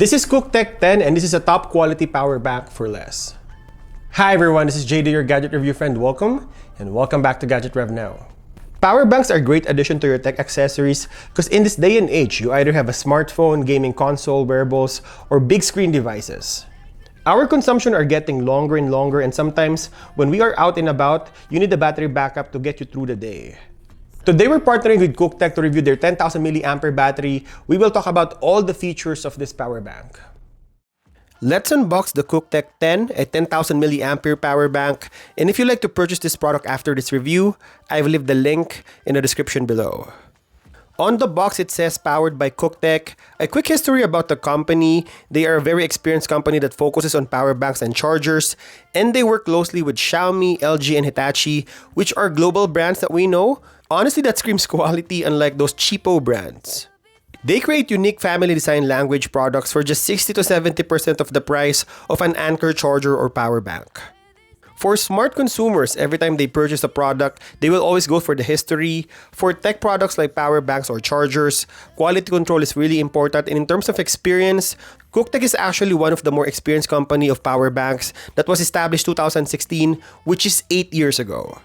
This is Cuktech 10 and this is a top quality power bank for less. Hi everyone, this is JD, your gadget review friend. Welcome and welcome back to Gadget Rev Now. Power banks are a great addition to your tech accessories because in this day and age, you either have a smartphone, gaming console, wearables, or big screen devices. Our consumption are getting longer and longer, and sometimes when we are out and about, you need a battery backup to get you through the day. Today we're partnering with Cuktech to review their 10,000 mAh battery. We will talk about all the features of this power bank. Let's unbox the Cuktech 10, a 10,000 mAh power bank. And if you'd like to purchase this product after this review, I've left the link in the description below. On the box, it says powered by Cuktech. A quick history about the company. They are a very experienced company that focuses on power banks and chargers, and they work closely with Xiaomi, LG, and Hitachi, which are global brands that we know. Honestly, that screams quality, unlike those cheapo brands. They create unique family design language products for just 60 to 70% of the price of an anker charger or power bank. For smart consumers, every time they purchase a product, they will always go for the history. For tech products like power banks or chargers, quality control is really important. And in terms of experience, Cuktech is actually one of the more experienced company of power banks that was established 2016, which is 8 years ago.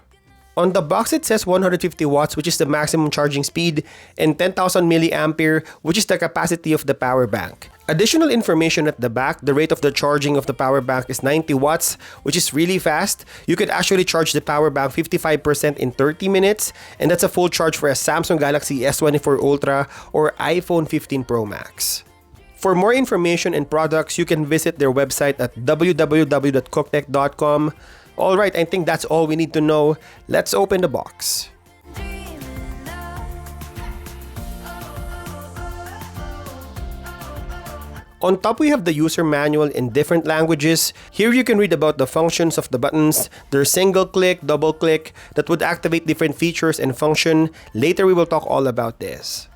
On the box, it says 150 watts, which is the maximum charging speed, and 10,000 mAh, which is the capacity of the power bank. Additional information at the back, the rate of the charging of the power bank is 90 watts, which is really fast. You could actually charge the power bank 55% in 30 minutes, and that's a full charge for a Samsung Galaxy S24 Ultra or iPhone 15 Pro Max. For more information and products, you can visit their website at www.cuktech.com. Alright, I think that's all we need to know. Let's open the box. On top, we have the user manual in different languages. Here you can read about the functions of the buttons, their single click, double click, that would activate different features and function. Later we will talk all about this.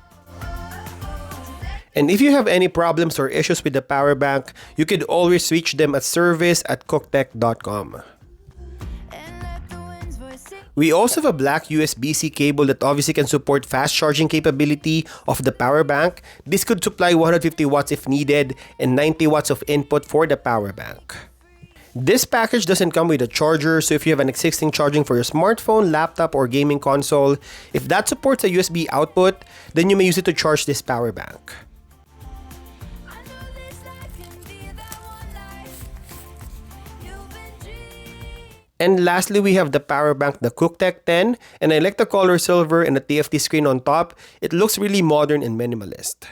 And if you have any problems or issues with the power bank, you could always reach them at service@cuktech.com. We also have a black USB-C cable that obviously can support fast charging capability of the power bank. This could supply 150 watts if needed and 90 watts of input for the power bank. This package doesn't come with a charger, so if you have an existing charging for your smartphone, laptop, or gaming console, if that supports a USB output, then you may use it to charge this power bank. And lastly, we have the power bank, the Cuktech 10, and I like the color silver and the TFT screen on top. It looks really modern and minimalist.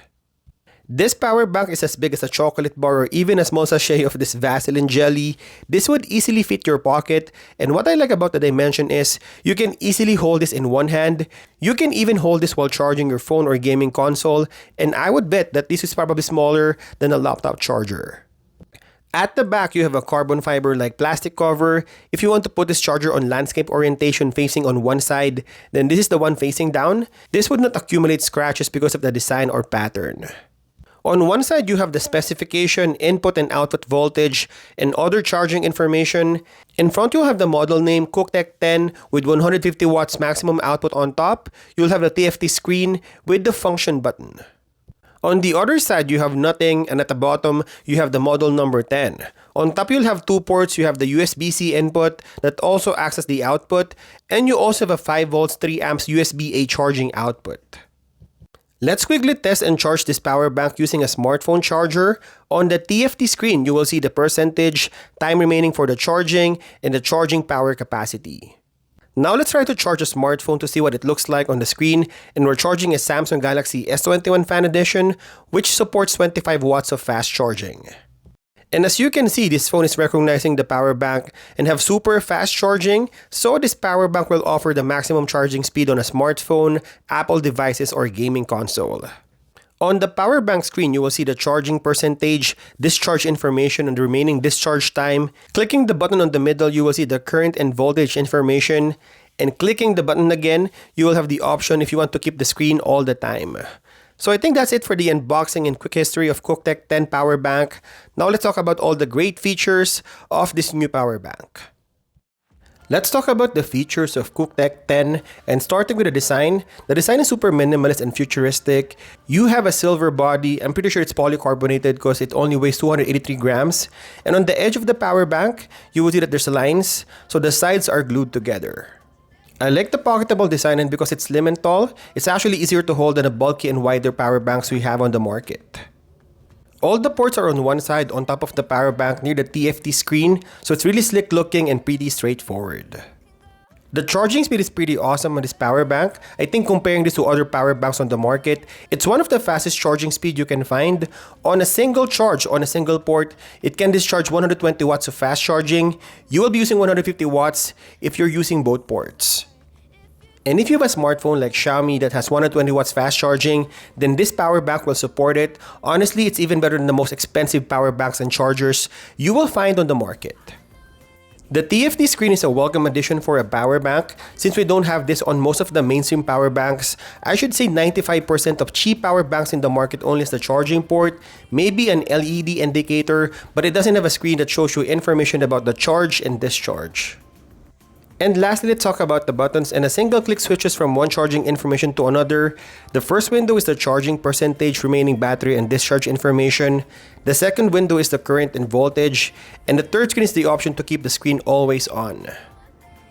This power bank is as big as a chocolate bar or even a small sachet of this Vaseline jelly. This would easily fit your pocket, and what I like about the dimension is you can easily hold this in one hand. You can even hold this while charging your phone or gaming console, and I would bet that this is probably smaller than a laptop charger. At the back, you have a carbon fiber-like plastic cover. If you want to put this charger on landscape orientation facing on one side, then this is the one facing down. This would not accumulate scratches because of the design or pattern. On one side, you have the specification, input and output voltage, and other charging information. In front, you'll have the model name Cuktech 10 with 150 watts maximum output on top. You'll have the TFT screen with the function button. On the other side, you have nothing, and at the bottom, you have the model number 10. On top, you'll have two ports. You have the USB-C input that also acts as the output, and you also have a 5 volts 3 amps USB-A charging output. Let's quickly test and charge this power bank using a smartphone charger. On the TFT screen, you will see the percentage, time remaining for the charging, and the charging power capacity. Now let's try to charge a smartphone to see what it looks like on the screen, and we're charging a Samsung Galaxy S21 Fan Edition, which supports 25 watts of fast charging. And as you can see, this phone is recognizing the power bank and have super fast charging, so this power bank will offer the maximum charging speed on a smartphone, Apple devices, or gaming console. On the power bank screen, you will see the charging percentage, discharge information, and the remaining discharge time. Clicking the button on the middle, you will see the current and voltage information. And clicking the button again, you will have the option if you want to keep the screen all the time. So I think that's it for the unboxing and quick history of Cuktech 10 power bank. Now let's talk about all the great features of this new power bank. Let's talk about the features of Cuktech 10, and starting with the design. The design is super minimalist and futuristic. You have a silver body. I'm pretty sure it's polycarbonated because it only weighs 283 grams. And on the edge of the power bank, you will see that there's lines, so the sides are glued together. I like the pocketable design, and because it's slim and tall, it's actually easier to hold than the bulky and wider power banks we have on the market. All the ports are on one side on top of the power bank near the TFT screen, so it's really slick looking and pretty straightforward. The charging speed is pretty awesome on this power bank. I think comparing this to other power banks on the market, it's one of the fastest charging speed you can find. On a single charge on a single port, it can discharge 120 watts of fast charging. You will be using 150 watts if you're using both ports. And if you have a smartphone like Xiaomi that has 120 watts fast charging, then this power bank will support it. Honestly, it's even better than the most expensive power banks and chargers you will find on the market. The TFT screen is a welcome addition for a power bank. Since we don't have this on most of the mainstream power banks, I should say 95% of cheap power banks in the market only has the charging port, maybe an LED indicator, but it doesn't have a screen that shows you information about the charge and discharge. And lastly, let's talk about the buttons, and a single click switches from one charging information to another. The first window is the charging percentage, remaining battery, and discharge information. The second window is the current and voltage. And the third screen is the option to keep the screen always on.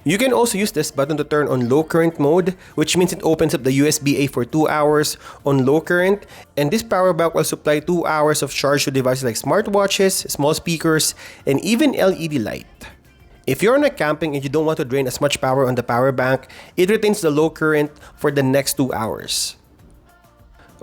You can also use this button to turn on low current mode, which means it opens up the USB-A for 2 hours on low current. And this power bank will supply 2 hours of charge to devices like smartwatches, small speakers, and even LED light. If you're on a camping and you don't want to drain as much power on the power bank, it retains the low current for the next 2 hours.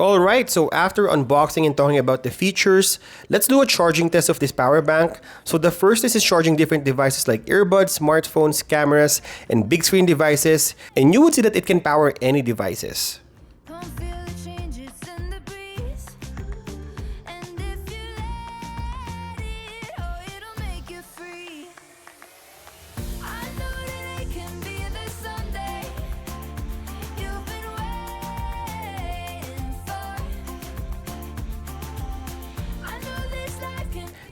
Alright, so after unboxing and talking about the features, let's do a charging test of this power bank. So the first is charging different devices like earbuds, smartphones, cameras, and big screen devices, and you would see that it can power any devices.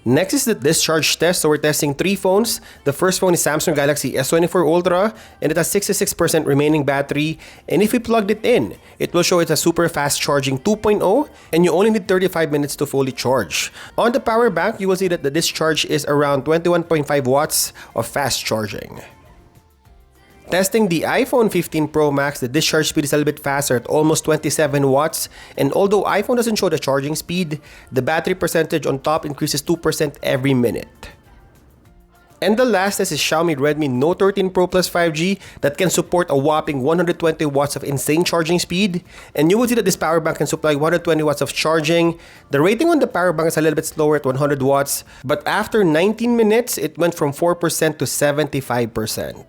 Next is the discharge test. So we're testing 3 phones. The first phone is Samsung Galaxy S24 Ultra, and it has 66% remaining battery. And if we plugged it in, it will show it's a super fast charging 2.0, and you only need 35 minutes to fully charge. On the power bank, you will see that the discharge is around 21.5 watts of fast charging. Testing the iPhone 15 Pro Max, the discharge speed is a little bit faster at almost 27 watts, and although iPhone doesn't show the charging speed, the battery percentage on top increases 2% every minute. And the last test is Xiaomi Redmi Note 13 Pro Plus 5G that can support a whopping 120 watts of insane charging speed, and you will see that this power bank can supply 120 watts of charging. The rating on the power bank is a little bit slower at 100 watts, but after 19 minutes, it went from 4% to 75%.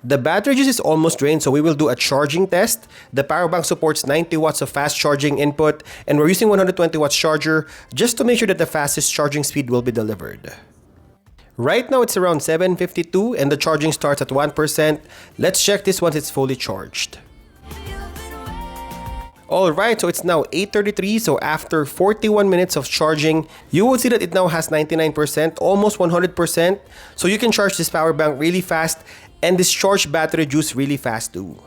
The battery juice is almost drained, so we will do a charging test. The power bank supports 90 watts of fast charging input, and we're using 120 watts charger just to make sure that the fastest charging speed will be delivered. Right now it's around 7:52 and the charging starts at 1%. Let's check this once it's fully charged. Alright, so it's now 8:33, so after 41 minutes of charging, you will see that it now has 99%, almost 100%. So you can charge this power bank really fast and discharge battery juice really fast too.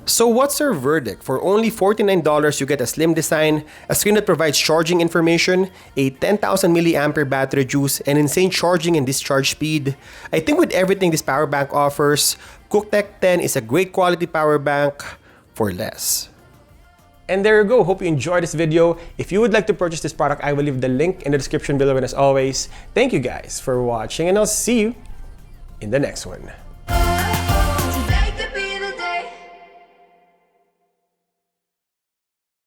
So what's our verdict? For only $49, you get a slim design, a screen that provides charging information, a 10,000 mAh battery juice, and insane charging and discharge speed. I think with everything this power bank offers, Cuktech 10 is a great quality power bank for less. And there you go. Hope you enjoyed this video. If you would like to purchase this product, I will leave the link in the description below. And as always, thank you guys for watching, and I'll see you in the next one.